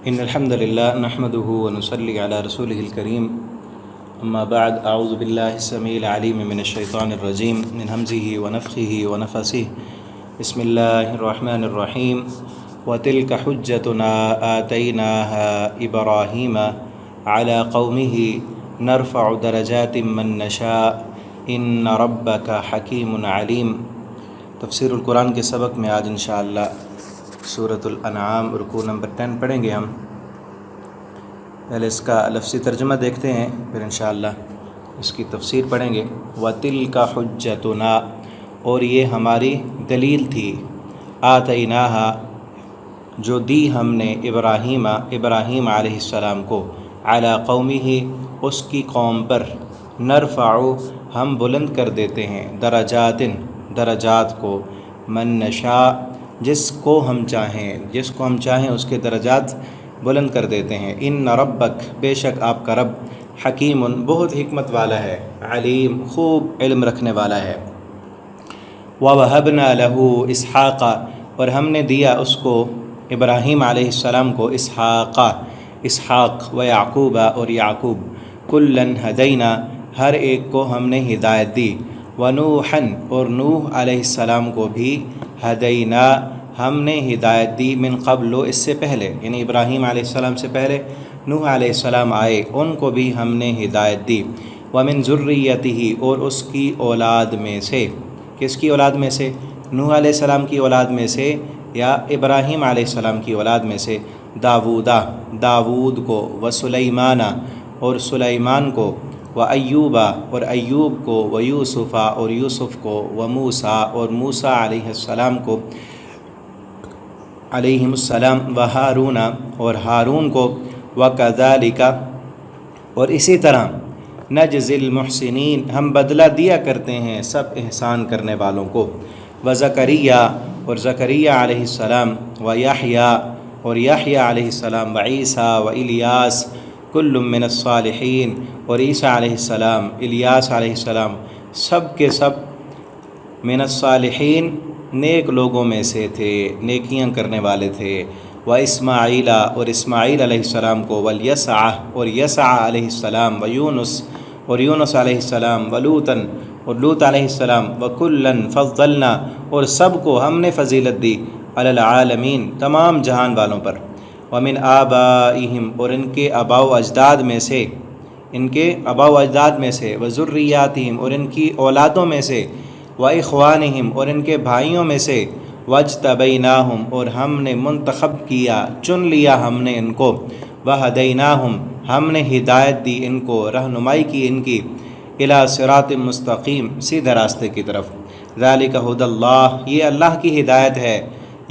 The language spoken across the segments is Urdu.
إن الحمد لله نحمده ونصلي على رسوله الكريم أما بعد أعوذ بالله السميع العليم من الشيطان الرجيم من همزه ونفخه ونفثه بسم الله الرحمن الرحيم وتلك حجتنا آتيناها إبراهيم على قومه نرفع درجات من نشاء إن ربك حكيم عليم۔ تفسیر القرآن کے سبق میں آج انشاءاللہ سورۃ الانعام رکوع نمبر 10 پڑھیں گے ہم۔ پہلے اس کا لفظی ترجمہ دیکھتے ہیں، پھر انشاءاللہ اس کی تفسیر پڑھیں گے۔ وَتِلْكَ حُجَّتُنَا، اور یہ ہماری دلیل تھی، آتیناہا، جو دی ہم نے ابراہیم علیہ السلام کو، علی قومہ، اس کی قوم پر، نرفع، ہم بلند کر دیتے ہیں، درجات کو، من نشاء، جس کو ہم چاہیں اس کے درجات بلند کر دیتے ہیں۔ ان ربک، بے شک آپ کا رب، حکیم، بہت حکمت والا ہے، علیم، خوب علم رکھنے والا ہے۔ وَوَهَبْنَا لَهُ اسحاق، اور ہم نے دیا اس کو، ابراہیم علیہ السلام کو، اسحاق و یعقوب، اور یعقوب، کُلًّا ہدینا، ہر ایک کو ہم نے ہدایت دی، ونوحًا، اور نوح علیہ السلام کو بھی، ہدینا، ہم نے ہدایت دی، من قبل، اس سے پہلے، یعنی ابراہیم علیہ السلام سے پہلے نوح علیہ السلام آئے، ان کو بھی ہم نے ہدایت دی، ومن ذریتہ، اور اس کی اولاد میں سے، کس کی اولاد میں سے؟ نوح علیہ السلام کی اولاد میں سے یا ابراہیم علیہ السلام کی اولاد میں سے، داود کو، وسلیمان، اور سلیمان کو، وایوب، اور ایوب کو، ویوسف، اور یوسف کو، وموسیٰ، اور موسیٰ علیہ السلام کو، علیہم السلام، وہارون، اور ہارون کو، وکذالک، اور اسی طرح، نجزی المحسنین، ہم بدلہ دیا کرتے ہیں سب احسان کرنے والوں کو، وزکریا، اور زکریا علیہ السلام، ویحییٰ، اور یحییٰ علیہ السلام، وعیسیٰ، والیاس، کل من الصالحین، اور عیسیٰ علیہ السلام، الیاس علیہ السلام، سب کے سب، من الصالحین، نیک لوگوں میں سے تھے، نیکیاں کرنے والے تھے، واسماعیل، اور اسماعیل علیہ السلام کو، والیسع، اور یسع علیہ السلام، ویونس، اور یونس علیہ السلام، ولوطاً، اور لوط علیہ السلام، وکلاً فضلنا، اور سب کو ہم نے فضیلت دی، علی العالمین، تمام جہان والوں پر، ومن آبائہم، اور ان کے آباء و اجداد میں سے، وذریاتہم، اور ان کی اولادوں میں سے، واخوانہم، اور ان کے بھائیوں میں سے، واجتبیناہم، اور ہم نے منتخب کیا، چن لیا ہم نے ان کو، وہدیناہم، ہم نے ہدایت دی ان کو، رہنمائی کی ان کی، الی صراط مستقیم، سیدھے راستے کی طرف، ذالک ھدی اللہ، یہ اللہ کی ہدایت ہے،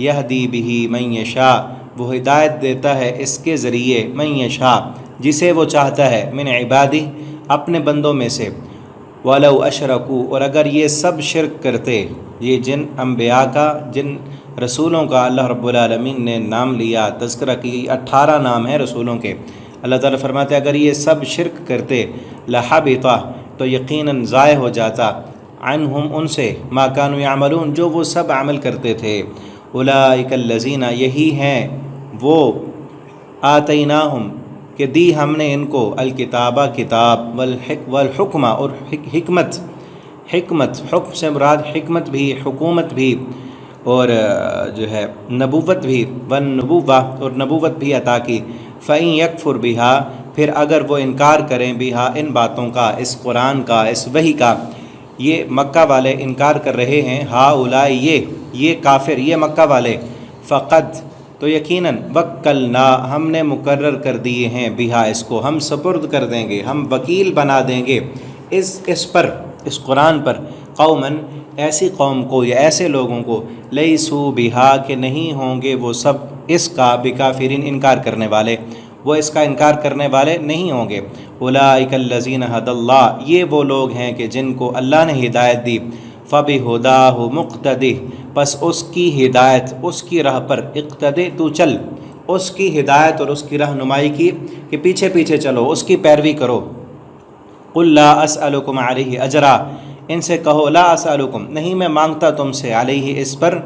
یہدی بہ من یشاء، وہ ہدایت دیتا ہے اس کے ذریعے، من یشاء، جسے وہ چاہتا ہے، من عبادہ، اپنے بندوں میں سے، وَلَوْ أَشْرَكُوا، اور اگر یہ سب شرک کرتے، یہ جن انبیاء کا، جن رسولوں کا اللہ رب العالمین نے نام لیا، تذکرہ کی، 18 نام ہیں رسولوں کے، اللہ تعالیٰ فرماتے ہیں اگر یہ سب شرک کرتے، لَحَبِطَ، تو یقیناً ضائع ہو جاتا، عنہم، ان سے، ما كانوا يعملون، جو وہ سب عمل کرتے تھے، اولئک الذین، یہی ہیں وہ، آتیناہم، کہ دی ہم نے ان کو، الکتابہ، کتاب، والحکمہ، اور حکمت، حکم سے مراد حکمت بھی، حکومت بھی، اور جو ہے نبوت بھی، والنبوہ، اور نبوت بھی عطا کی، فَإِن يَكْفُرْ بِهَا، پھر اگر وہ انکار کریں، بِهَا، ان باتوں کا، اس قرآن کا، اس وحی کا، یہ مکہ والے انکار کر رہے ہیں، ہؤلاء، یہ کافر، یہ مکہ والے، فقد، تو یقیناً، وکلنا، ہم نے مقرر کر دیے ہیں، بہا، اس کو ہم سپرد کر دیں گے، ہم وکیل بنا دیں گے، اس پر، اس قرآن پر، قوماً، ایسی قوم کو یا ایسے لوگوں کو، لیسوا بہا، کہ نہیں ہوں گے وہ سب اس کا، بکافرین، انکار کرنے والے، وہ اس کا انکار کرنے والے نہیں ہوں گے، اولئک الذین ھدی اللہ، یہ وہ لوگ ہیں کہ جن کو اللہ نے ہدایت دی، فبہداہ مقتدی، پس اس کی ہدایت، اس کی راہ پر، اقتدی، تو چل، اس کی ہدایت اور اس کی رہنمائی کی، کہ پیچھے پیچھے چلو، اس کی پیروی کرو، قل لا اسألکم علیہ اجرا، ان سے کہو، لا اسألکم، نہیں میں مانگتا تم سے، علیہ، اس پر،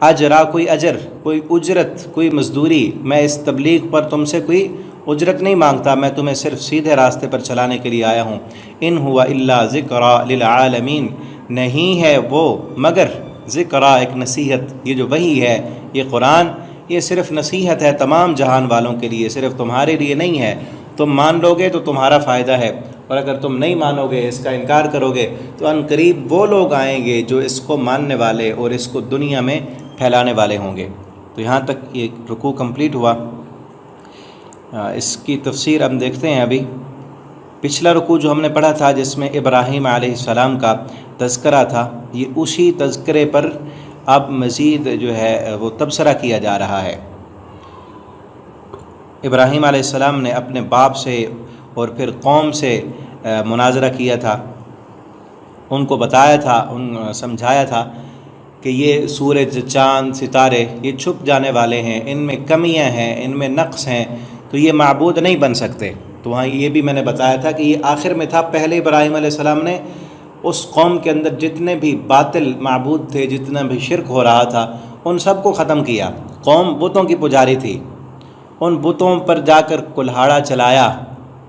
اجرا کوئی اجر، کوئی اجرت، کوئی مزدوری، میں اس تبلیغ پر تم سے کوئی اجرت نہیں مانگتا، میں تمہیں صرف سیدھے راستے پر چلانے کے لیے آیا ہوں۔ ان ہوا الا ذکری للعالمین، نہیں ہے وہ مگر ذکرہ، ایک نصیحت۔ یہ جو وحی ہے، یہ قرآن، یہ صرف نصیحت ہے تمام جہان والوں کے لیے، صرف تمہارے لیے نہیں ہے۔ تم مان لو گے تو تمہارا فائدہ ہے، اور اگر تم نہیں مانو گے، اس کا انکار کرو گے، تو ان قریب وہ لوگ آئیں گے جو اس کو ماننے والے اور اس کو دنیا میں پھیلانے والے ہوں گے۔ تو یہاں تک یہ رکوع کمپلیٹ ہوا۔ اس کی تفسیر ہم دیکھتے ہیں۔ ابھی پچھلا رکوع جو ہم نے پڑھا تھا جس میں ابراہیم علیہ السلام کا تذکرہ تھا، یہ اسی تذکرے پر اب مزید جو ہے وہ تبصرہ کیا جا رہا ہے۔ ابراہیم علیہ السلام نے اپنے باپ سے اور پھر قوم سے مناظرہ کیا تھا، ان کو بتایا تھا، سمجھایا تھا کہ یہ سورج، چاند، ستارے یہ چھپ جانے والے ہیں، ان میں کمیاں ہیں، ان میں نقص ہیں، تو یہ معبود نہیں بن سکتے۔ تو وہاں یہ بھی میں نے بتایا تھا کہ یہ آخر میں تھا۔ پہلے ابراہیم علیہ السلام نے اس قوم کے اندر جتنے بھی باطل معبود تھے، جتنا بھی شرک ہو رہا تھا، ان سب کو ختم کیا۔ قوم بتوں کی پجاری تھی، ان بتوں پر جا کر کلہاڑا چلایا،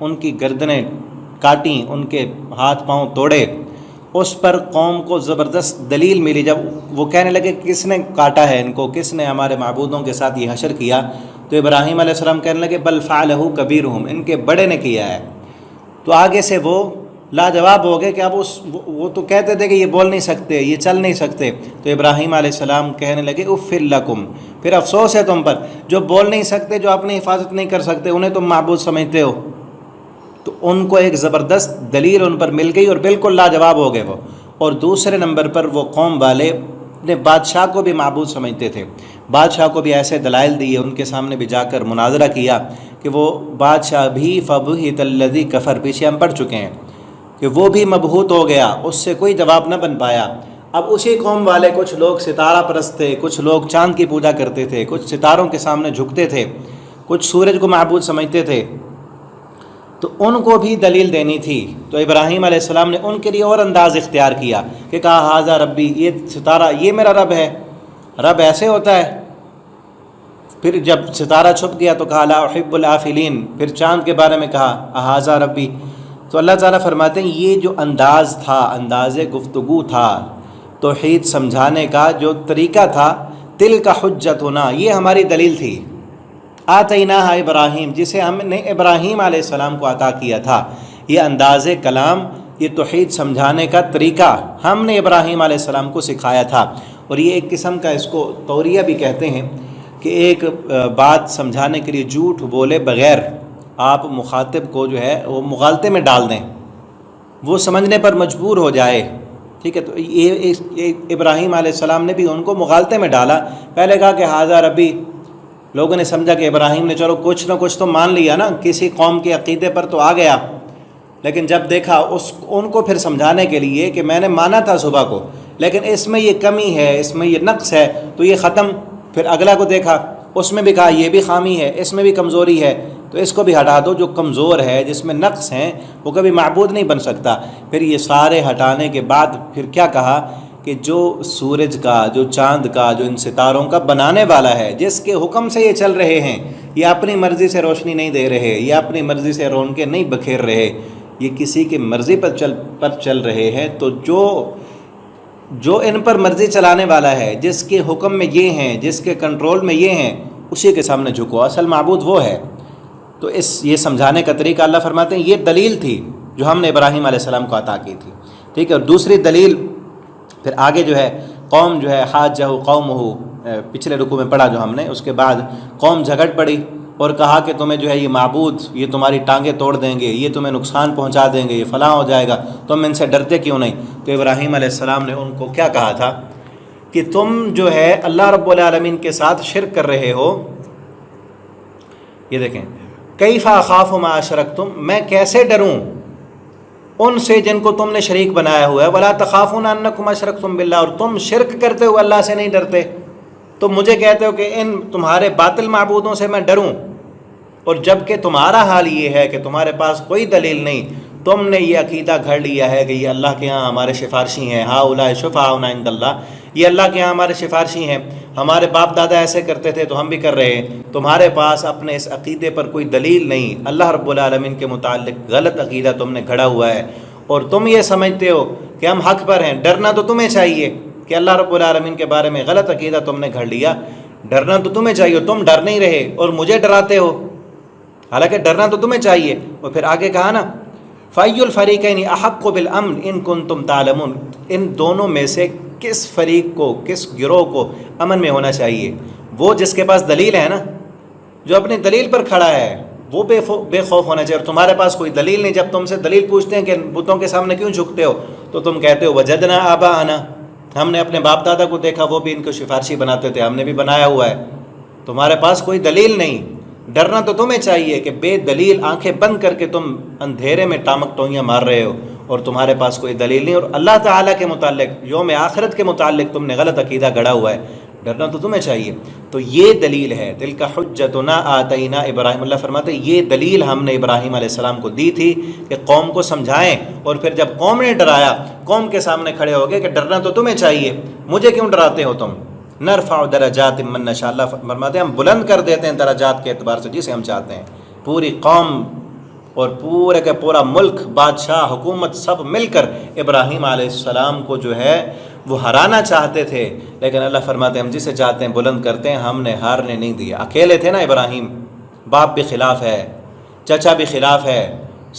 ان کی گردنیں کاٹیں، ان کے ہاتھ پاؤں توڑے۔ اس پر قوم کو زبردست دلیل ملی۔ جب وہ کہنے لگے کس نے کاٹا ہے ان کو، کس نے ہمارے معبودوں کے ساتھ یہ حشر کیا، تو ابراہیم علیہ السلام کہنے لگے بل فعلہ کبیرہم، ان کے بڑے نے کیا ہے۔ تو آگے سے وہ لاجواب ہو گئے کہ اب وہ تو کہتے تھے کہ یہ بول نہیں سکتے، یہ چل نہیں سکتے، تو ابراہیم علیہ السلام کہنے لگے اف لکم، پھر افسوس ہے تم پر، جو بول نہیں سکتے، جو اپنی حفاظت نہیں کر سکتے، انہیں تم معبود سمجھتے ہو۔ تو ان کو ایک زبردست دلیل ان پر مل گئی اور بالکل لاجواب ہو گئے وہ۔ اور دوسرے نمبر پر وہ قوم والے اپنے بادشاہ کو بھی معبود سمجھتے تھے، بادشاہ کو بھی ایسے دلائل دیے، ان کے سامنے بھی جا کر مناظرہ کیا کہ وہ بادشاہ بھی فبہت الذی کفر، پیچھے ہم پڑھ چکے ہیں کہ وہ بھی مبہوت ہو گیا، اس سے کوئی جواب نہ بن پایا۔ اب اسی قوم والے کچھ لوگ ستارہ پرست تھے، کچھ لوگ چاند کی پوجا کرتے تھے، کچھ ستاروں کے سامنے جھکتے تھے، کچھ سورج کو معبود سمجھتے تھے، تو ان کو بھی دلیل دینی تھی۔ تو ابراہیم علیہ السلام نے ان کے لیے اور انداز اختیار کیا کہ کہا ھذا ربی، یہ ستارہ یہ میرا رب ہے، رب ایسے ہوتا ہے۔ پھر جب ستارہ چھپ گیا تو کہا لا احب الآفلین، پھر چاند کے بارے میں کہا ھذا ربی۔ تو اللہ تعالیٰ فرماتے ہیں یہ جو انداز تھا، انداز گفتگو تھا، توحید سمجھانے کا جو طریقہ تھا، تلک حجتنا، یہ ہماری دلیل تھی، آتیناہا ابراہیم، جسے ہم نے ابراہیم علیہ السلام کو عطا کیا تھا۔ یہ انداز کلام، یہ توحید سمجھانے کا طریقہ ہم نے ابراہیم علیہ السلام کو سکھایا تھا۔ اور یہ ایک قسم کا، اس کو توریہ بھی کہتے ہیں، کہ ایک بات سمجھانے کے لیے جھوٹ بولے بغیر آپ مخاطب کو جو ہے وہ مغالطے میں ڈال دیں، وہ سمجھنے پر مجبور ہو جائے، ٹھیک ہے۔ تو یہ ابراہیم علیہ السلام نے بھی ان کو مغالطے میں ڈالا۔ پہلے کہا کہ ھذا ربی، لوگوں نے سمجھا کہ ابراہیم نے چلو کچھ نہ کچھ تو مان لیا نا، کسی قوم کے عقیدے پر تو آ گیا، لیکن جب دیکھا ان کو پھر سمجھانے کے لیے کہ میں نے مانا تھا صبح کو، لیکن اس میں یہ کمی ہے، اس میں یہ نقص ہے، تو یہ ختم۔ پھر اگلا کو دیکھا، اس میں بھی کہا یہ بھی خامی ہے، اس میں بھی کمزوری ہے، تو اس کو بھی ہٹا دو، جو کمزور ہے، جس میں نقص ہیں، وہ کبھی معبود نہیں بن سکتا۔ پھر یہ سارے ہٹانے کے بعد پھر کیا کہا کہ جو سورج کا، جو چاند کا، جو ان ستاروں کا بنانے والا ہے، جس کے حکم سے یہ چل رہے ہیں، یہ اپنی مرضی سے روشنی نہیں دے رہے، یہ اپنی مرضی سے رونقیں نہیں بکھیر رہے، یہ کسی کی مرضی پر چل رہے ہیں۔ تو جو ان پر مرضی چلانے والا ہے، جس کے حکم میں یہ ہیں، جس کے کنٹرول میں یہ ہیں، اسی کے سامنے جھکو، اصل معبود وہ ہے۔ تو یہ سمجھانے کا طریقہ اللہ فرماتے ہیں یہ دلیل تھی جو ہم نے ابراہیم علیہ السلام کو عطا کی تھی، ٹھیک ہے۔ اور دوسری دلیل پھر آگے جو ہے قوم جو ہے حاجہ قومہ، پچھلے رکوع میں پڑھا جو ہم نے، اس کے بعد قوم جھگڑ پڑی اور کہا کہ تمہیں جو ہے یہ معبود، یہ تمہاری ٹانگیں توڑ دیں گے، یہ تمہیں نقصان پہنچا دیں گے، یہ فلاں ہو جائے گا، تم ان سے ڈرتے کیوں نہیں؟ تو ابراہیم علیہ السلام نے ان کو کیا کہا تھا کہ تم جو ہے اللہ رب العالمین کے ساتھ شرک کر رہے ہو۔ یہ دیکھیں، کیف اخاف ما اشرکتم، میں کیسے ڈروں ان سے جن کو تم نے شریک بنایا ہوا ہے، ولا تخافون انکم اشرکتم باللہ، اور تم شرک کرتے ہو اللہ سے نہیں ڈرتے، تم مجھے کہتے ہو کہ ان تمہارے باطل معبودوں سے میں ڈروں، اور جب کہ تمہارا حال یہ ہے کہ تمہارے پاس کوئی دلیل نہیں، تم نے یہ عقیدہ گھڑ لیا ہے کہ یہ اللہ کے ہاں ہمارے سفارشی ہیں، ہؤلاء شفعاؤنا عند اللہ، یہ اللہ کے یہاں ہمارے سفارشی ہیں، ہمارے باپ دادا ایسے کرتے تھے تو ہم بھی کر رہے ہیں، تمہارے پاس اپنے اس عقیدے پر کوئی دلیل نہیں، اللہ رب العالمین کے متعلق غلط عقیدہ تم نے گھڑا ہوا ہے اور تم یہ سمجھتے ہو کہ ہم حق پر ہیں، ڈرنا تو تمہیں چاہیے کہ اللہ رب العالمین کے بارے میں غلط عقیدہ تم نے گھڑ لیا، ڈرنا تو تمہیں چاہیے، تم ڈر نہیں رہے اور مجھے ڈراتے ہو، حالانکہ ڈرنا تو تمہیں چاہیے۔ اور پھر آگے کہا نا فَأَيُّ الْفَرِيقَيْنِ أَحَقُّ بِالْأَمْنِ إِن كُنتُمْ تَعْلَمُونَ، ان دونوں میں سے کس فریق کو، کس گروہ کو امن میں ہونا چاہیے؟ وہ جس کے پاس دلیل ہے نا، جو اپنی دلیل پر کھڑا ہے، وہ بے خوف ہونا چاہیے۔ اور تمہارے پاس کوئی دلیل نہیں، جب تم سے دلیل پوچھتے ہیں کہ بتوں کے سامنے کیوں جھکتے ہو، تو تم کہتے ہو وجدنا آباءنا، ہم نے اپنے باپ دادا کو دیکھا وہ بھی ان کو سفارشی بناتے تھے، ہم نے بھی بنایا ہوا ہے۔ تمہارے پاس کوئی دلیل نہیں، ڈرنا تو تمہیں چاہیے کہ بے دلیل آنکھیں بند کر کے تم اندھیرے میں ٹامک ٹوئیاں مار رہے ہو اور تمہارے پاس کوئی دلیل نہیں، اور اللہ تعالیٰ کے متعلق، یوم آخرت کے متعلق تم نے غلط عقیدہ گڑھا ہوا ہے، ڈرنا تو تمہیں چاہیے۔ تو یہ دلیل ہے، تلک حجتنا آتینا ابراہیم، اللہ فرماتے ہیں یہ دلیل ہم نے ابراہیم علیہ السلام کو دی تھی کہ قوم کو سمجھائیں، اور پھر جب قوم نے ڈرایا، قوم کے سامنے کھڑے ہو گئے کہ ڈرنا تو تمہیں چاہیے، مجھے کیوں ڈراتے ہو تم؟ نرفع درجات من نشاء، اللہ فرماتے ہیں ہم بلند کر دیتے ہیں درجات کے اعتبار سے جسے ہم چاہتے ہیں۔ پوری قوم اور پورے کا پورا ملک، بادشاہ، حکومت سب مل کر ابراہیم علیہ السلام کو جو ہے وہ ہرانا چاہتے تھے، لیکن اللہ فرماتے ہیں ہم جسے چاہتے ہیں بلند کرتے ہیں، ہم نے ہارنے نہیں دیا۔ اکیلے تھے نا ابراہیم، باپ بھی خلاف ہے، چچا بھی خلاف ہے،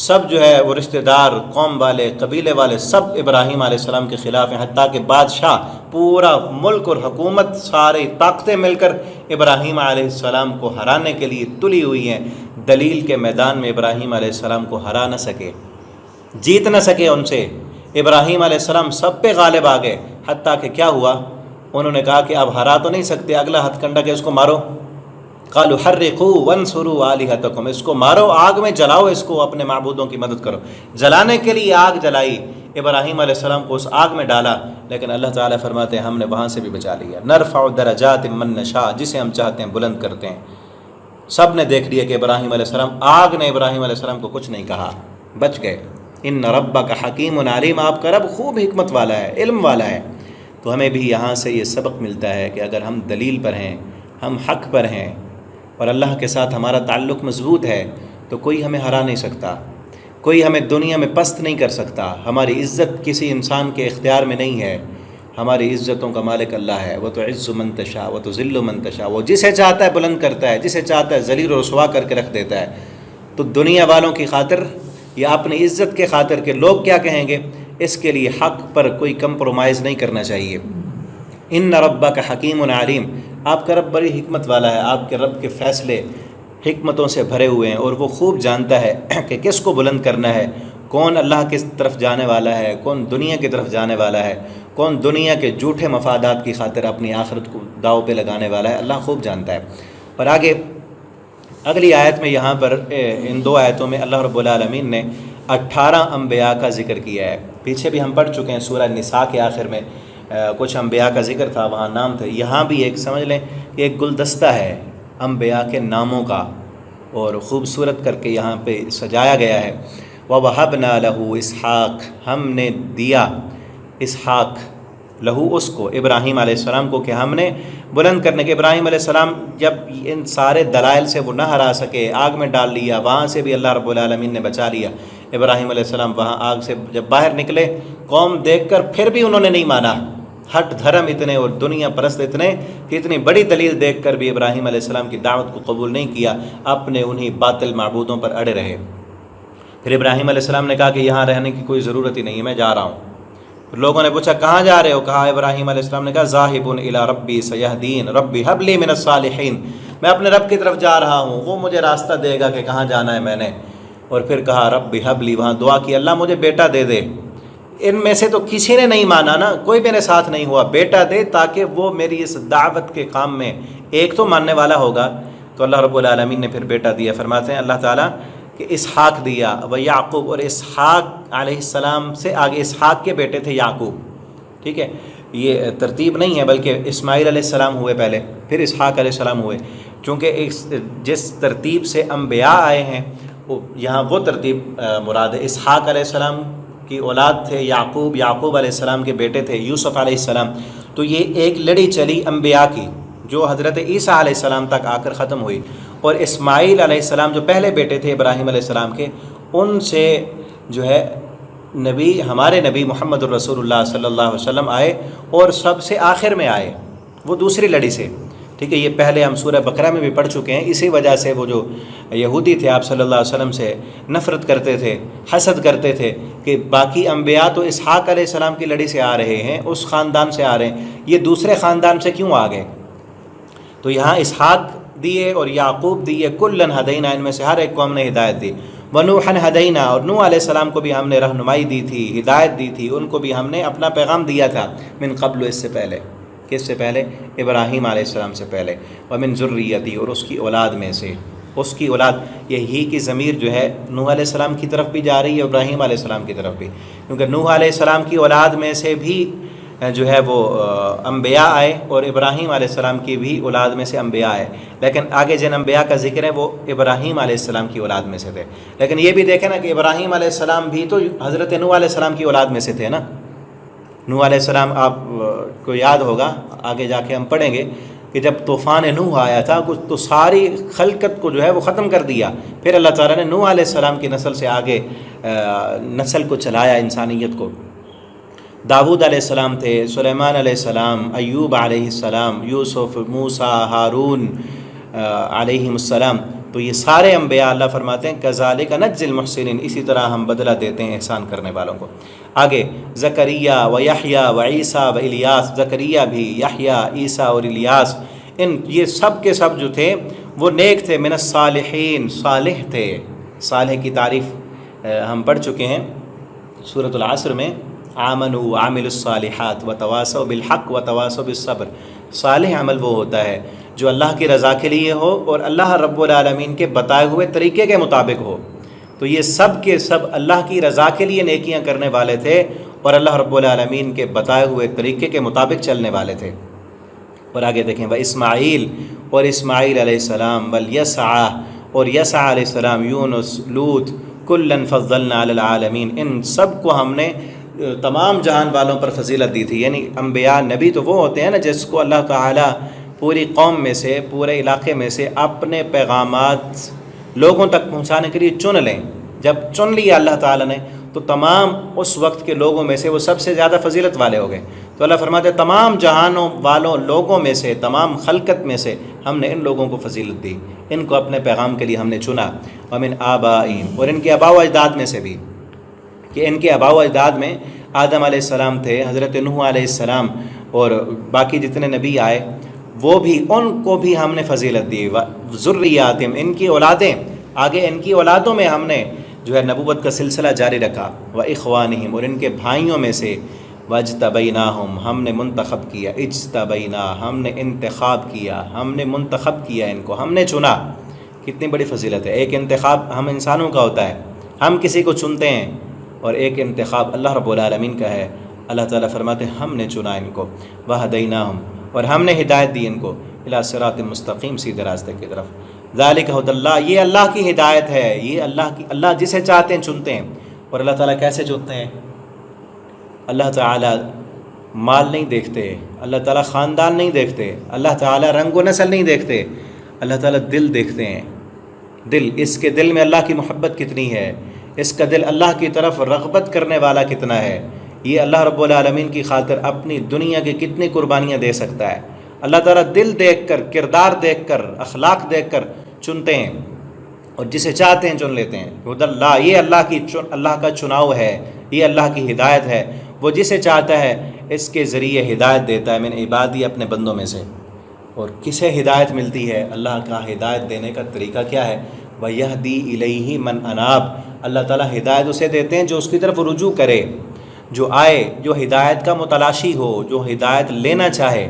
سب جو ہے وہ رشتہ دار، قوم والے، قبیلے والے سب ابراہیم علیہ السلام کے خلاف ہیں، حتیٰ کہ بادشاہ، پورا ملک اور حکومت، ساری طاقتیں مل کر ابراہیم علیہ السلام کو ہرانے کے لیے تلی ہوئی ہیں۔ دلیل کے میدان میں ابراہیم علیہ السلام کو ہرا نہ سکے، جیت نہ سکے ان سے، ابراہیم علیہ السلام سب پہ غالب آ گئے، حتیٰ کہ کیا ہوا، انہوں نے کہا کہ اب ہرا تو نہیں سکتے، اگلا ہتھ کنڈا کہ اس کو مارو، قالوا حرقوا وانصروا آلہتکم، اس کو مارو، آگ میں جلاؤ، اس کو اپنے معبودوں کی مدد کرو۔ جلانے کے لیے آگ جلائی، ابراہیم علیہ السلام کو اس آگ میں ڈالا، لیکن اللہ تعالیٰ فرماتے ہیں ہم نے وہاں سے بھی بچا لیا۔ نرفع درجات من نشاء، جسے ہم چاہتے ہیں بلند کرتے ہیں۔ سب نے دیکھ لیا کہ ابراہیم علیہ السلام، آگ نے ابراہیم علیہ السلام کو کچھ نہیں کہا، بچ گئے۔ ان ربک حکیم علیم، آپ کا رب خوب حکمت والا ہے، علم والا ہے۔ تو ہمیں بھی یہاں سے یہ سبق ملتا ہے کہ اگر ہم دلیل پر ہیں، ہم حق پر ہیں اور اللہ کے ساتھ ہمارا تعلق مضبوط ہے، تو کوئی ہمیں ہرا نہیں سکتا، کوئی ہمیں دنیا میں پست نہیں کر سکتا۔ ہماری عزت کسی انسان کے اختیار میں نہیں ہے، ہماری عزتوں کا مالک اللہ ہے۔ وہ تو عز من تشاء وہ تو ذل من تشاء، وہ جسے چاہتا ہے بلند کرتا ہے، جسے چاہتا ہے ذلیل و رسوا کر کے رکھ دیتا ہے۔ تو دنیا والوں کی خاطر یا اپنی عزت کے خاطر کہ لوگ کیا کہیں گے، اس کے لیے حق پر کوئی کمپرومائز نہیں کرنا چاہیے۔ ان ربک حکیم علیم، آپ کا رب بڑی حکمت والا ہے، آپ کے رب کے فیصلے حکمتوں سے بھرے ہوئے ہیں، اور وہ خوب جانتا ہے کہ کس کو بلند کرنا ہے، کون اللہ کی طرف جانے والا ہے، کون دنیا کی طرف جانے والا ہے، کون دنیا کے جھوٹے مفادات کی خاطر اپنی آخرت کو داؤ پہ لگانے والا ہے، اللہ خوب جانتا ہے۔ اور آگے اگلی آیت میں، یہاں پر ان دو آیتوں میں اللہ رب العالمین نے 18 انبیاء کا ذکر کیا ہے۔ پیچھے بھی ہم پڑھ چکے ہیں، سورہ نساء کے آخر میں کچھ انبیاء کا ذکر تھا، وہاں نام تھے۔ یہاں بھی ایک سمجھ لیں کہ ایک گلدستہ ہے انبیاء کے ناموں کا، اور خوبصورت کر کے یہاں پہ سجایا گیا ہے۔ وَوَهَبْنَا لَهُ اسحاق، ہم نے دیا اسحاق، لہو اس کو، ابراہیم علیہ السلام کو، کہ ہم نے بلند کرنے کے۔ ابراہیم علیہ السلام جب ان سارے دلائل سے وہ نہ ہرا سکے، آگ میں ڈال لیا، وہاں سے بھی اللہ رب العالمین نے بچا لیا۔ ابراہیم علیہ السلام وہاں آگ سے جب باہر نکلے، قوم دیکھ کر پھر بھی انہوں نے نہیں مانا، ہٹ دھرم اتنے اور دنیا پرست اتنے کہ اتنی بڑی دلیل دیکھ کر بھی ابراہیم علیہ السلام کی دعوت کو قبول نہیں کیا، اپنے انہی باطل معبودوں پر اڑے رہے۔ پھر ابراہیم علیہ السلام نے کہا کہ یہاں رہنے کی کوئی ضرورت ہی نہیں ہے، میں جا رہا ہوں۔ لوگوں نے پوچھا کہاں جا رہے ہو؟ کہا ابراہیم علیہ السلام نے کہا ذاہب الی ربی سیہدین ربی ہب لی من الصالحین، میں اپنے رب کی طرف جا رہا ہوں، وہ مجھے راستہ دے گا کہ کہاں جانا ہے میں نے۔ اور پھر کہا ربی ہب لی، وہاں دعا کی اللہ مجھے بیٹا دے دے۔ ان میں سے تو کسی نے نہیں مانا نا، کوئی میرے ساتھ نہیں ہوا، بیٹا دے تاکہ وہ میری اس دعوت کے کام میں ایک تو ماننے والا ہوگا۔ تو اللہ رب العالمین نے پھر بیٹا دیا۔ فرماتے ہیں اللہ تعالیٰ کہ اسحاق دیا، و یعقوب، اور اسحاق علیہ السلام سے آگے اسحاق کے بیٹے تھے یعقوب، ٹھیک ہے، یہ ترتیب نہیں ہے بلکہ اسماعیل علیہ السلام ہوئے پہلے، پھر اسحاق علیہ السلام ہوئے، چونکہ جس ترتیب سے انبیاء آئے ہیں یہاں وہ ترتیب مراد ہے۔ اسحاق علیہ السلام کی اولاد تھے یعقوب، یعقوب علیہ السلام کے بیٹے تھے یوسف علیہ السلام، تو یہ ایک لڑی چلی انبیاء کی جو حضرت عیسیٰ علیہ السلام تک آ کر ختم ہوئی، اور اسماعیل علیہ السلام جو پہلے بیٹے تھے ابراہیم علیہ السلام کے، ان سے جو ہے نبی ہمارے نبی محمد الرسول اللہ صلی اللہ علیہ وسلم آئے، اور سب سے آخر میں آئے وہ دوسری لڑی سے، ٹھیک ہے۔ یہ پہلے ہم سورہ بقرہ میں بھی پڑھ چکے ہیں۔ اسی وجہ سے وہ جو یہودی تھے آپ صلی اللہ علیہ وسلم سے نفرت کرتے تھے، حسد کرتے تھے کہ باقی انبیاء تو اسحاق علیہ السلام کی لڑی سے آ رہے ہیں، اس خاندان سے آ رہے ہیں، یہ دوسرے خاندان سے کیوں آ گئے؟ تو یہاں اسحاق دیے اور یعقوب دیے، کلن ہدینا، ان میں سے ہر ایک کو ہم نے ہدایت دی، ونوحن ہدینا، اور نوح علیہ السلام کو بھی ہم نے رہنمائی دی تھی، ہدایت دی تھی، ان کو بھی ہم نے اپنا پیغام دیا تھا، من قبل، اس سے پہلے، کس سے پہلے؟ ابراہیم علیہ السلام سے پہلے، ومن ذریتی، اور اس کی اولاد میں سے، اس کی اولاد، یہی کی ضمیر جو ہے نوح علیہ السلام کی طرف بھی جا رہی ہے، ابراہیم علیہ السلام کی طرف بھی، کیونکہ نوح علیہ السلام کی اولاد میں سے بھی جو ہے وہ انبیاء آئے، اور ابراہیم علیہ السلام کی بھی اولاد میں سے انبیاء آئے، لیکن آگے جن انبیاء کا ذکر ہے وہ ابراہیم علیہ السلام کی اولاد میں سے تھے۔ لیکن یہ بھی دیکھیں نا کہ ابراہیم علیہ السلام بھی تو حضرت نوح علیہ السلام کی اولاد میں سے تھے نا۔ نوح علیہ السلام آپ کو یاد ہوگا، آگے جا کے ہم پڑھیں گے کہ جب طوفان نوح آیا تھا تو ساری خلقت کو جو ہے وہ ختم کر دیا، پھر اللہ تعالیٰ نے نوح علیہ السلام کی نسل سے آگے نسل کو چلایا، انسانیت کو۔ داود علیہ السلام تھے، سلیمان علیہ السلام، ایوب علیہ السلام، یوسف، موسیٰ، ہارون علیہم السلام، تو یہ سارے انبیاء اللہ فرماتے ہیں کذالک نجزی المحسنین، اسی طرح ہم بدلہ دیتے ہیں احسان کرنے والوں کو۔ آگے زکریا و یحییٰ و عیسیٰ و الیاس، زکریا بھی، یحییٰ، عیسیٰ اور الیاس، یہ سب کے سب جو تھے وہ نیک تھے، من الصالحین، صالح تھے۔ صالح کی تعریف ہم پڑھ چکے ہیں سورۃ العصر میں، آمنوا وعملوا الصالحات وتواصوا بالحق وتواصوا بالصبر۔ صالح عمل وہ ہوتا ہے جو اللہ کی رضا کے لیے ہو اور اللہ رب العالمین کے بتائے ہوئے طریقے کے مطابق ہو۔ تو یہ سب کے سب اللہ کی رضا کے لیے نیکیاں کرنے والے تھے اور اللہ رب العالمین کے بتائے ہوئے طریقے کے مطابق چلنے والے تھے۔ اور آگے دیکھیں، واسماعیل، اور اسماعیل علیہ السلام، والیسع، اور یسع علیہ السلام، یونس، لوط، کلا فضلنا علی العالمین، ان سب کو ہم نے تمام جہان والوں پر فضیلت دی تھی۔ یعنی انبیاء، نبی تو وہ ہوتے ہیں نا جس کو اللہ تعالیٰ پوری قوم میں سے، پورے علاقے میں سے اپنے پیغامات لوگوں تک پہنچانے کے لیے چن لیں۔ جب چن لیا اللہ تعالیٰ نے تو تمام اس وقت کے لوگوں میں سے وہ سب سے زیادہ فضیلت والے ہو گئے۔ تو اللہ فرماتے ہیں تمام جہانوں والوں لوگوں میں سے، تمام خلقت میں سے ہم نے ان لوگوں کو فضیلت دی، ان کو اپنے پیغام کے لیے ہم نے چنا۔ ومن آبائہم، اور ان کے آباء و اجداد میں سے بھی، کہ ان کے آباء و اجداد میں آدم علیہ السلام تھے، حضرت نوح علیہ السلام، اور باقی جتنے نبی آئے وہ بھی، ان کو بھی ہم نے فضیلت دی۔ ذریاتہم، ان کی اولادیں، آگے ان کی اولادوں میں ہم نے جو ہے نبوت کا سلسلہ جاری رکھا۔ واخوانہم، اور ان کے بھائیوں میں سے، واجتبیناہم، ہم نے منتخب کیا، اجتبینا، ہم نے انتخاب کیا، ہم نے منتخب کیا، ان کو ہم نے چنا۔ کتنی بڑی فضیلت ہے! ایک انتخاب ہم انسانوں کا ہوتا ہے، ہم کسی کو چنتے ہیں، اور ایک انتخاب اللہ رب العالمین کا ہے۔ اللہ تعالیٰ فرماتے ہیں ہم نے چنا ان کو، وہدیناہم، اور ہم نے ہدایت دی ان کو، الی صراط مستقیم، سیدھے راستے کی طرف۔ ذالک ھدی اللہ، یہ اللہ کی ہدایت ہے، یہ اللہ جسے چاہتے ہیں چنتے ہیں۔ اور اللہ تعالیٰ کیسے چنتے ہیں؟ اللہ تعالیٰ مال نہیں دیکھتے، اللہ تعالیٰ خاندان نہیں دیکھتے، اللہ تعالیٰ رنگ و نسل نہیں دیکھتے، اللہ تعالیٰ دل دیکھتے ہیں۔ دل، اس کے دل میں اللہ کی محبت کتنی ہے، اس کا دل اللہ کی طرف رغبت کرنے والا کتنا ہے، یہ اللہ رب العالمین کی خاطر اپنی دنیا کی کتنی قربانیاں دے سکتا ہے۔ اللہ تعالیٰ دل دیکھ کر، کردار دیکھ کر، اخلاق دیکھ کر چنتے ہیں، اور جسے چاہتے ہیں چن لیتے ہیں۔ ہدی اللہ، یہ اللہ کا چناؤ ہے، یہ اللہ کی ہدایت ہے، وہ جسے چاہتا ہے اس کے ذریعے ہدایت دیتا ہے، من عبادی، اپنے بندوں میں سے۔ اور کسے ہدایت ملتی ہے؟ اللہ کا ہدایت دینے کا طریقہ کیا ہے؟ وَيَهْدِي إِلَيْهِ مَنْ أَنَابَ، اللہ تعالیٰ ہدایت اسے دیتے ہیں جو اس کی طرف رجوع کرے، جو آئے، جو ہدایت کا متلاشی ہو، جو ہدایت لینا چاہے۔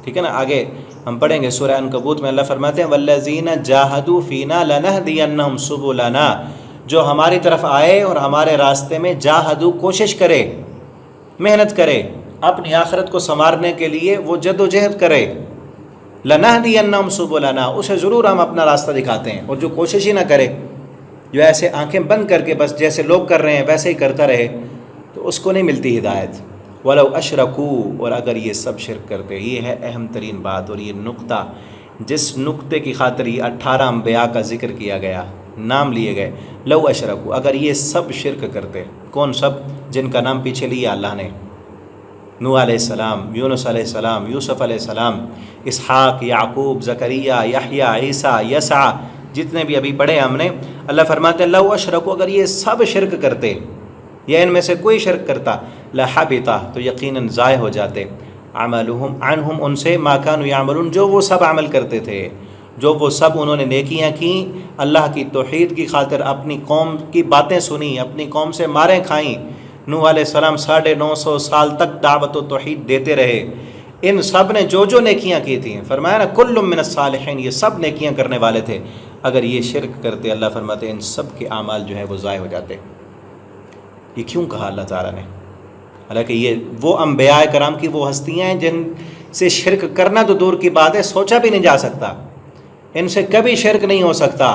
ٹھیک ہے نا؟ آگے ہم پڑھیں گے سورہ عنکبوت میں اللہ فرماتے ہیں وَالَّذِينَ جَاهَدُوا فِينَا لَنَهْدِيَنَّهُمْ سُبُلَنَا، جو ہماری طرف آئے اور ہمارے راستے میں جاہدو، کوشش کرے، محنت کرے، اپنی آخرت کو سنوارنے کے لیے وہ جد و جہد کرے، لَنَهْدِيَنَّهُمْ سُبُلَنَا، اسے ضرور ہم اپنا راستہ دکھاتے ہیں۔ اور جو کوشش ہی نہ کرے، جو ایسے آنکھیں بند کر کے بس جیسے لوگ کر رہے ہیں ویسے ہی کرتا رہے، تو اس کو نہیں ملتی ہدایت۔ ولو اشرکو، اور اگر یہ سب شرک کرتے. یہ ہے اہم ترین بات، اور یہ نقطہ جس نقطے کی خاطر یہ 18 انبیاء کا ذکر کیا گیا، نام لیے گئے. لو اشرکو، اگر یہ سب شرک کرتے. کون سب؟ جن کا نام پیچھے لیا اللہ نے: نوح علیہ السلام، یونس علیہ السلام، یوسف علیہ السلام، اسحاق، یعقوب، زکریا، یحییٰ، عیسیٰ، یسع، جتنے بھی ابھی پڑھے ہم نے. اللہ فرماتے ہیں لو اشرکو، اگر یہ سب شرک کرتے یا ان میں سے کوئی شرک کرتا، لحبط، تو یقیناً ضائع ہو جاتے، عملہم عنہم، ان سے، ما کانوا یعملون، جو وہ سب عمل کرتے تھے، جو وہ سب انہوں نے نیکیاں کیں، اللہ کی توحید کی خاطر اپنی قوم کی باتیں سنی، اپنی قوم سے ماریں کھائیں. نوح علیہ السلام 950 سال تک دعوت و توحید دیتے رہے. ان سب نے جو نیکیاں کی تھیں، فرمایا نا کل من الصالحین، یہ سب نیکیاں کرنے والے تھے. اگر یہ شرک کرتے، اللہ فرماتے ہیں ان سب کے اعمال جو ہے وہ ضائع ہو جاتے. یہ کیوں کہا اللہ تعالیٰ نے؟ حالانکہ یہ وہ انبیاء کرام کی وہ ہستیاں ہیں جن سے شرک کرنا تو دور کی بات ہے، سوچا بھی نہیں جا سکتا، ان سے کبھی شرک نہیں ہو سکتا.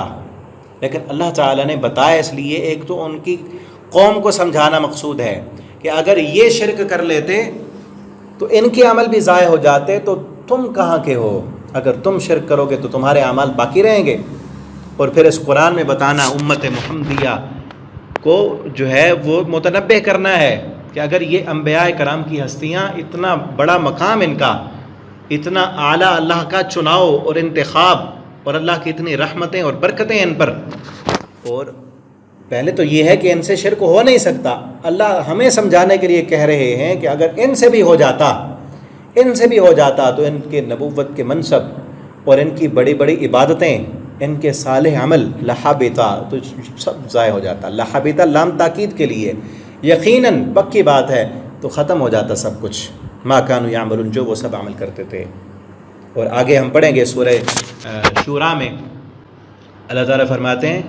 لیکن اللہ تعالیٰ نے بتایا اس لیے، ایک تو ان کی قوم کو سمجھانا مقصود ہے کہ اگر یہ شرک کر لیتے تو ان کے عمل بھی ضائع ہو جاتے، تو تم کہاں کے ہو؟ اگر تم شرک کرو گے تو تمہارے اعمال باقی رہیں گے. اور پھر اس قرآن میں بتانا، امت محمدیہ کو جو ہے وہ متنبہ کرنا ہے کہ اگر یہ انبیاء کرام کی ہستیاں، اتنا بڑا مقام ان کا، اتنا اعلیٰ اللہ کا چناؤ اور انتخاب، اور اللہ کی اتنی رحمتیں اور برکتیں ان پر، اور پہلے تو یہ ہے کہ ان سے شرک ہو نہیں سکتا. اللہ ہمیں سمجھانے کے لیے کہہ رہے ہیں کہ اگر ان سے بھی ہو جاتا تو ان کے نبوت کے منصب اور ان کی بڑی بڑی عبادتیں، ان کے صالح عمل، لحبطا، تو سب ضائع ہو جاتا. لحبطا لام تاکید کے لیے، یقیناً پکی بات ہے، تو ختم ہو جاتا سب کچھ. ما کانوا یعملون، جو وہ سب عمل کرتے تھے. اور آگے ہم پڑھیں گے سورہ شورا میں اللہ تعالیٰ فرماتے ہیں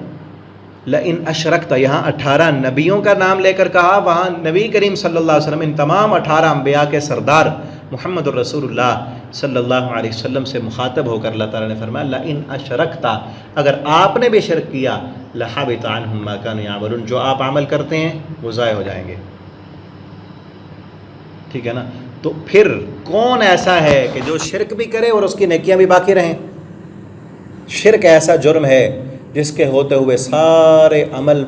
لئن اشرکت، یہاں 18 نبیوں کا نام لے کر کہا، وہاں نبی کریم صلی اللہ علیہ وسلم ان تمام 18 انبیاء کے سردار محمد الرسول اللہ صلی اللہ علیہ وسلم سے مخاطب ہو کر اللہ تعالیٰ نے فرمایا لئن اشرکت، اگر آپ نے بھی شرک کیا، لحبط عنہم ما کانوا یعملون، جو آپ عمل کرتے ہیں وہ ضائع ہو جائیں گے. ٹھیک ہے نا؟ تو پھر کون ایسا ہے کہ جو شرک بھی کرے اور اس کی نیکیاں بھی باقی رہیں؟ شرک ایسا جرم ہے جس کے ہوتے ہوئے سارے عمل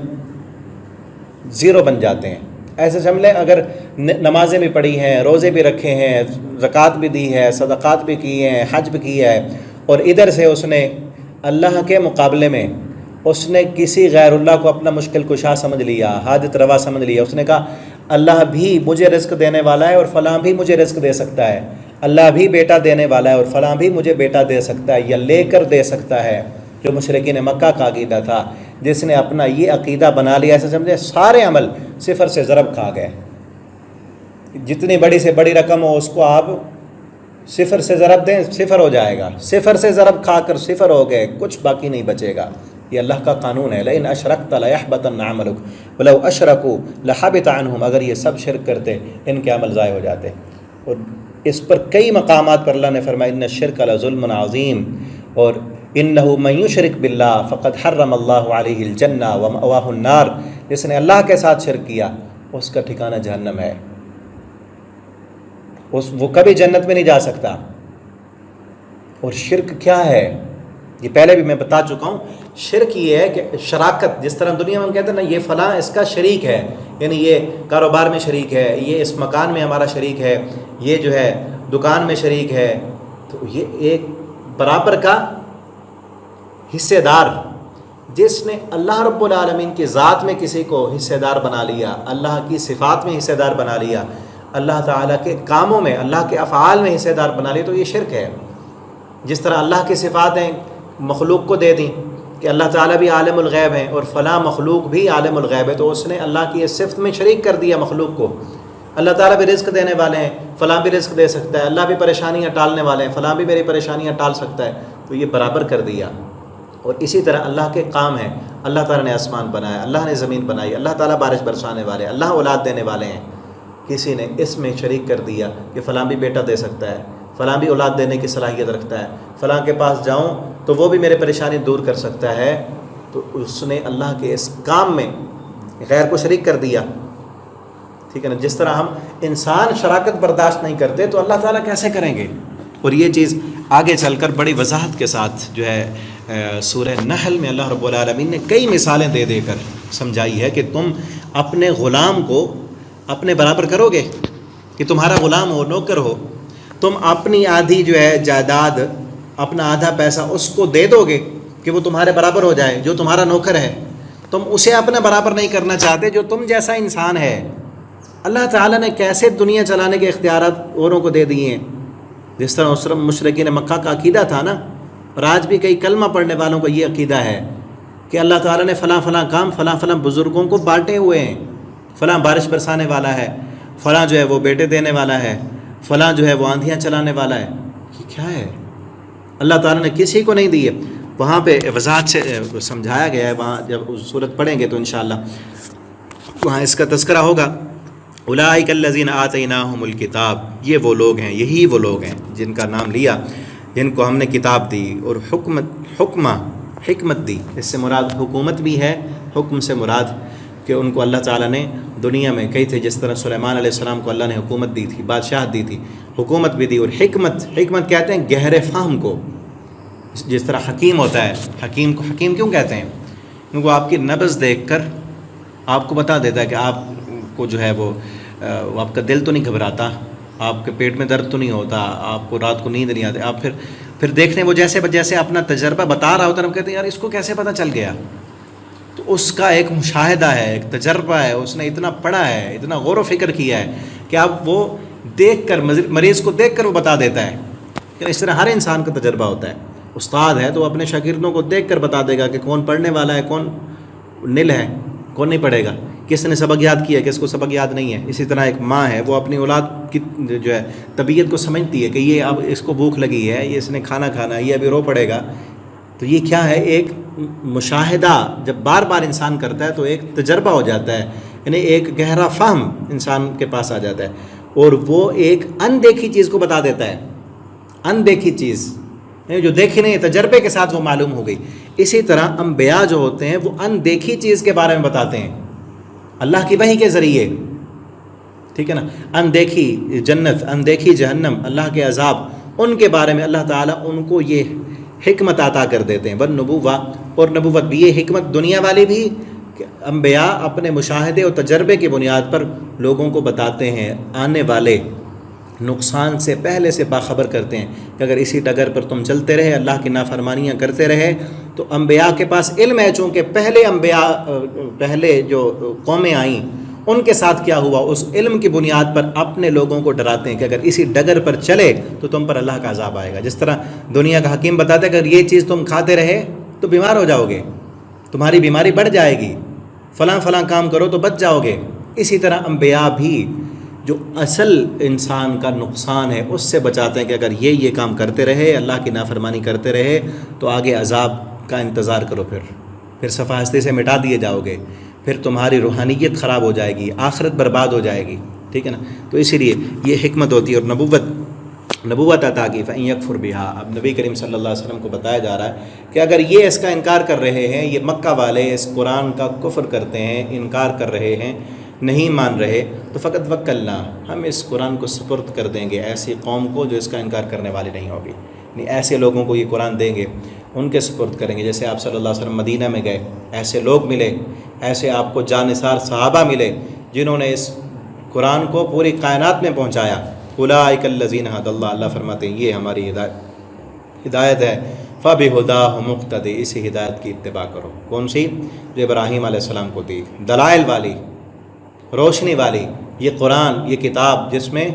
زیرو بن جاتے ہیں. ایسے سمجھ لیں اگر نمازیں بھی پڑھی ہیں، روزے بھی رکھے ہیں، زکوٰۃ بھی دی ہے، صدقات بھی کیے ہیں، حج بھی کیا ہے، اور ادھر سے اس نے اللہ کے مقابلے میں اس نے کسی غیر اللہ کو اپنا مشکل کشا سمجھ لیا، حاجت روا سمجھ لیا. اس نے کہا اللہ بھی مجھے رزق دینے والا ہے اور فلاں بھی مجھے رزق دے سکتا ہے، اللہ بھی بیٹا دینے والا ہے اور فلاں بھی مجھے بیٹا دے سکتا ہے یا لے کر دے سکتا ہے، جو مشرکین مکہ کا عقیدہ تھا. جس نے اپنا یہ عقیدہ بنا لیا، ایسے سمجھے سارے عمل صفر سے ضرب کھا گئے. جتنی بڑی سے بڑی رقم ہو اس کو آپ صفر سے ضرب دیں، صفر ہو جائے گا. صفر سے ضرب کھا کر صفر ہو گئے، کچھ باقی نہیں بچے گا. یہ اللہ کا قانون ہے. لئن اشرکت لیحبطن عملک ولو اشرکوا لحبط عنہم، اگر یہ سب شرک کرتے ان کے عمل ضائع ہو جاتے. اور اس پر کئی مقامات پر اللہ نے فرمایا ان الشرک لظلم عظیم، اور انہ من یشرک باللہ فقد حرم اللہ علیہ الجنہ ومأواہ النار، جس نے اللہ کے ساتھ شرک کیا اس کا ٹھکانہ جہنم ہے، وہ کبھی جنت میں نہیں جا سکتا. اور شرک کیا ہے؟ یہ پہلے بھی میں بتا چکا ہوں. شرک یہ ہے کہ شراکت، جس طرح دنیا میں ہم کہتے ہیں نا یہ فلاں اس کا شریک ہے، یعنی یہ کاروبار میں شریک ہے، یہ اس مکان میں ہمارا شریک ہے، یہ جو ہے دکان میں شریک ہے، تو یہ ایک برابر کا حصے دار. جس نے اللہ رب العالمین کی ذات میں کسی کو حصے دار بنا لیا، اللہ کی صفات میں حصے دار بنا لیا، اللہ تعالیٰ کے کاموں میں، اللہ کے افعال میں حصے دار بنا لیا، تو یہ شرک ہے. جس طرح اللہ کی صفات ہیں مخلوق کو دے دیں کہ اللہ تعالیٰ بھی عالم الغیب ہیں اور فلاں مخلوق بھی عالم الغیب ہے، تو اس نے اللہ کی اس صفت میں شریک کر دیا مخلوق کو. اللہ تعالیٰ بھی رزق دینے والے ہیں، فلاں بھی رزق دے سکتا ہے، اللہ بھی پریشانیاں ٹالنے والے ہیں، فلاں بھی میری پریشانیاں ٹال سکتا ہے، تو یہ برابر کر دیا. اور اسی طرح اللہ کے کام ہیں، اللہ تعالیٰ نے آسمان بنایا، اللہ نے زمین بنائی، اللہ تعالیٰ بارش برسانے والے، اللہ اولاد دینے والے ہیں. کسی نے اس میں شریک کر دیا کہ فلاں بھی بیٹا دے سکتا ہے، فلاں بھی اولاد دینے کی صلاحیت رکھتا ہے، فلاں کے پاس جاؤں تو وہ بھی میرے پریشانی دور کر سکتا ہے، تو اس نے اللہ کے اس کام میں غیر کو شریک کر دیا. ٹھیک ہے نا. جس طرح ہم انسان شراکت برداشت نہیں کرتے تو اللہ تعالیٰ کیسے کریں گے. اور یہ چیز آگے چل کر بڑی وضاحت کے ساتھ جو ہے سورہ نحل میں اللہ رب العالمین نے کئی مثالیں دے دے کر سمجھائی ہے کہ تم اپنے غلام کو اپنے برابر کرو گے کہ تمہارا غلام ہو، نوکر ہو. تم اپنی آدھی جو ہے جائیداد، اپنا آدھا پیسہ اس کو دے دو گے کہ وہ تمہارے برابر ہو جائے، جو تمہارا نوکر ہے. تم اسے اپنے برابر نہیں کرنا چاہتے جو تم جیسا انسان ہے. اللہ تعالیٰ نے کیسے دنیا چلانے کے اختیارات اوروں کو دے دیے ہیں. جس طرح اس مشرکین مکہ کا عقیدہ تھا نا، اور آج بھی کئی کلمہ پڑھنے والوں کا یہ عقیدہ ہے کہ اللہ تعالیٰ نے فلاں فلاں کام فلاں فلاں بزرگوں کو بانٹے ہوئے ہیں. فلاں بارش برسانے والا ہے، فلاں جو ہے وہ بیٹے دینے والا ہے، فلاں جو ہے وہ آندھیاں چلانے والا ہے. یہ کیا ہے؟ اللہ تعالیٰ نے کسی کو نہیں دی ہے. وہاں پہ وضاحت سے سمجھایا گیا ہے. وہاں جب صورت پڑھیں گے تو انشاءاللہ وہاں اس کا تذکرہ ہوگا. اولئک الذین آتیناہم الکتاب، یہ وہ لوگ ہیں، یہی وہ لوگ ہیں جن کا نام لیا، جن کو ہم نے کتاب دی اور حکمت دی. اس سے مراد حکومت بھی ہے، حکم سے مراد کہ ان کو اللہ تعالیٰ نے دنیا میں کئی تھے. جس طرح سلیمان علیہ السلام کو اللہ نے حکومت دی تھی، بادشاہت دی تھی، حکومت بھی دی. اور حکمت کہتے ہیں گہرے فہم کو. جس طرح حکیم ہوتا ہے، حکیم کو حکیم کیوں کہتے ہیں؟ کیونکہ وہ آپ کی نبض دیکھ کر آپ کو بتا دیتا ہے کہ آپ کو جو ہے وہ آپ کا دل تو نہیں گھبراتا، آپ کے پیٹ میں درد تو نہیں ہوتا، آپ کو رات کو نیند نہیں آتی. آپ پھر دیکھتے ہیں وہ جیسے اپنا تجربہ بتا رہا ہوتا ہے. ہم کہتے ہیں یار اس کو کیسے پتہ چل گیا؟ تو اس کا ایک مشاہدہ ہے، ایک تجربہ ہے، اس نے اتنا پڑھا ہے، اتنا غور و فکر کیا ہے کہ اب وہ دیکھ کر، مریض کو دیکھ کر وہ بتا دیتا ہے. کہ اس طرح ہر انسان کا تجربہ ہوتا ہے. استاد ہے تو اپنے شاگردوں کو دیکھ کر بتا دے گا کہ کون پڑھنے والا ہے، کون نل ہے، کون نہیں پڑھے گا، کس نے سبق یاد کیا ہے، کس کو سبق یاد نہیں ہے. اسی طرح ایک ماں ہے، وہ اپنی اولاد کی جو ہے طبیعت کو سمجھتی ہے کہ یہ اب اس کو بھوک لگی ہے، یہ اس نے کھانا کھانا ہے، یہ ابھی رو پڑے گا. تو یہ کیا ہے؟ ایک مشاہدہ جب بار بار انسان کرتا ہے تو ایک تجربہ ہو جاتا ہے، یعنی ایک گہرا فہم انسان کے پاس آ جاتا ہے. اور وہ ایک اندیکھی چیز کو بتا دیتا ہے. اندیکھی چیز جو دیکھی نہیں، تجربے کے ساتھ وہ معلوم ہو گئی. اسی طرح انبیاء جو ہوتے ہیں وہ اندیکھی چیز کے بارے میں بتاتے ہیں اللہ کی وحی کے ذریعے. ٹھیک ہے نا. اندیکھی جنت، اندیکھی جہنم، اللہ کے عذاب، ان کے بارے میں اللہ تعالیٰ ان کو یہ حکمت عطا کر دیتے ہیں. والنبوہ، اور نبوت بھی. یہ حکمت دنیا والی بھی کہ انبیاء اپنے مشاہدے اور تجربے کی بنیاد پر لوگوں کو بتاتے ہیں، آنے والے نقصان سے پہلے سے باخبر کرتے ہیں کہ اگر اسی ڈگر پر تم چلتے رہے، اللہ کی نافرمانیاں کرتے رہے. تو انبیاء کے پاس علم ہے، چونکہ پہلے جو قومیں آئیں ان کے ساتھ کیا ہوا، اس علم کی بنیاد پر اپنے لوگوں کو ڈراتے ہیں کہ اگر اسی ڈگر پر چلے تو تم پر اللہ کا عذاب آئے گا. جس طرح دنیا کا حکیم بتاتا ہے کہ اگر یہ چیز تم کھاتے رہے تو بیمار ہو جاؤ گے، تمہاری بیماری بڑھ جائے گی، فلاں فلاں کام کرو تو بچ جاؤ گے. اسی طرح انبیاء بھی جو اصل انسان کا نقصان ہے اس سے بچاتے ہیں کہ اگر یہ کام کرتے رہے، اللہ کی نافرمانی کرتے رہے تو آگے عذاب کا انتظار کرو، پھر صفحہ ہستی سے مٹا دیے جاؤ گے، پھر تمہاری روحانیت خراب ہو جائے گی، آخرت برباد ہو جائے گی. ٹھیک ہے نا. تو اسی لیے یہ حکمت ہوتی ہے. اور نبوت عطا کی. فَإِن يَكْفُرْ بِهَا، اب نبی کریم صلی اللہ علیہ وسلم کو بتایا جا رہا ہے کہ اگر یہ اس کا انکار کر رہے ہیں، یہ مکہ والے اس قرآن کا کفر کرتے ہیں، انکار کر رہے ہیں، نہیں مان رہے، تو فقط وکلنا، ہم اس قرآن کو سپرد کر دیں گے ایسی قوم کو جو اس کا انکار کرنے والی نہیں ہوگی. یعنی ایسے لوگوں کو یہ قرآن دیں گے، ان کے سپرد کریں گے. جیسے آپ صلی اللہ علیہ وسلم مدینہ میں گئے، ایسے لوگ ملے، ایسے آپ کو جانثار صحابہ ملے جنہوں نے اس قرآن کو پوری کائنات میں پہنچایا. اولئک الذین ھدی اللہ، اللہ فرماتے ہیں یہ ہماری ہدایت ہے. فبہداہ مقتدی، اسی ہدایت کی اتباع کرو. کون سی؟ جو ابراہیم علیہ السلام کو دی، دلائل والی، روشنی والی. یہ قرآن، یہ کتاب جس میں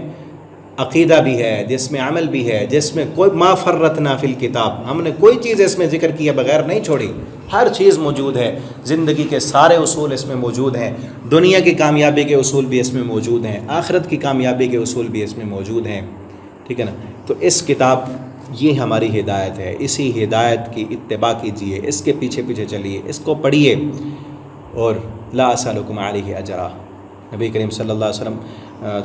عقیدہ بھی ہے، جس میں عمل بھی ہے، جس میں کوئی ما فرطنا فی الکتاب، ہم نے کوئی چیز اس میں ذکر کیے بغیر نہیں چھوڑی. ہر چیز موجود ہے، زندگی کے سارے اصول اس میں موجود ہیں، دنیا کی کامیابی کے اصول بھی اس میں موجود ہیں، آخرت کی کامیابی کے اصول بھی اس میں موجود ہیں. ٹھیک ہے نا. تو اس کتاب، یہ ہماری ہدایت ہے، اسی ہدایت کی اتباع کیجیے، اس کے پیچھے پیچھے چلیے، اس کو پڑھیے. اور لا اسألکم علیہ اجرا، نبی کریم صلی اللہ علیہ وسلم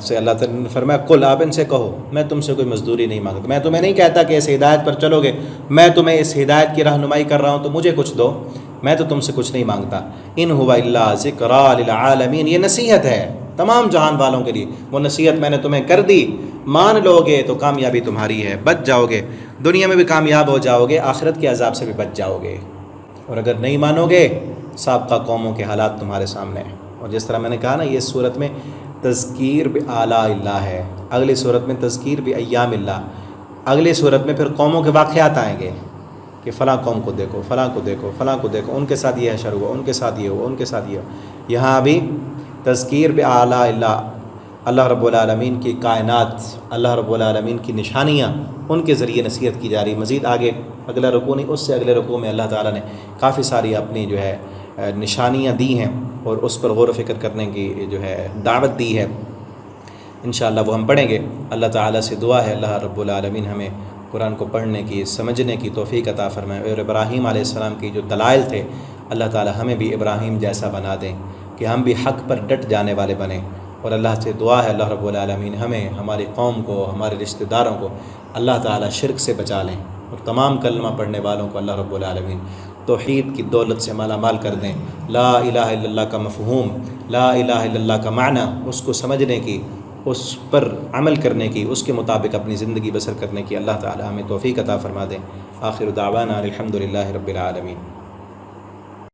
سے اللہ تعالیٰ نے فرمایا قل، آپ ان سے کہو میں تم سے کوئی مزدوری نہیں مانگتا، میں تمہیں نہیں کہتا کہ اس ہدایت پر چلو گے، میں تمہیں اس ہدایت کی رہنمائی کر رہا ہوں تو مجھے کچھ دو، میں تو تم سے کچھ نہیں مانگتا. ان ہوا الا ذکریٰ للعالمین، یہ نصیحت ہے تمام جہان والوں کے لیے وہ نصیحت میں نے تمہیں کر دی، مان لو گے تو کامیابی تمہاری ہے، بچ جاؤ گے، دنیا میں بھی کامیاب ہو جاؤ گے، آخرت کے عذاب سے بھی بچ جاؤ گے۔ اور اگر نہیں مانو گے سابقہ قوموں کے حالات تمہارے سامنے ہیں۔ اور جس طرح میں نے کہا نا، یہ صورت میں تذکیر بآلاء اللہ ہے، اگلی صورت میں تذکیر بایام اللہ، اگلی صورت میں پھر قوموں کے واقعات آئیں گے کہ فلاں قوم کو دیکھو، فلاں کو دیکھو، فلاں کو دیکھو، ان کے ساتھ یہ حشر ہوا، ان کے ساتھ یہ ہوا، ان کے ساتھ یہ ہوا۔ یہاں ابھی تذکیر بآلاء اللہ، اللہ رب العالمین کی کائنات، اللہ رب العالمین کی نشانیاں، ان کے ذریعے نصیحت کی جا رہی۔ مزید آگے اگلا رکوع نہیں، اس سے اگلے رکوع میں اللہ تعالیٰ نے کافی ساری اپنی جو ہے نشانیاں دی ہیں اور اس پر غور و فکر کرنے کی جو ہے دعوت دی ہے۔ انشاءاللہ وہ ہم پڑھیں گے۔ اللہ تعالیٰ سے دعا ہے اللہ رب العالمین ہمیں قرآن کو پڑھنے کی، سمجھنے کی توفیق عطا فرمائے، اور ابراہیم علیہ السلام کی جو دلائل تھے، اللہ تعالیٰ ہمیں بھی ابراہیم جیسا بنا دیں کہ ہم بھی حق پر ڈٹ جانے والے بنیں۔ اور اللہ سے دعا ہے اللہ رب العالمین ہمیں، ہماری قوم کو، ہمارے رشتہ داروں کو اللہ تعالیٰ شرک سے بچا لیں، اور تمام کلمہ پڑھنے والوں کو اللہ رب العالمین توحید کی دولت سے مالا مال کر دیں۔ لا الہ الا اللہ کا مفہوم، لا الہ الا اللہ کا معنی، اس کو سمجھنے کی، اس پر عمل کرنے کی، اس کے مطابق اپنی زندگی بسر کرنے کی اللہ تعالیٰ ہمیں توفیق عطا فرما دیں۔ آخر دعوانا الحمدللہ رب العالمین۔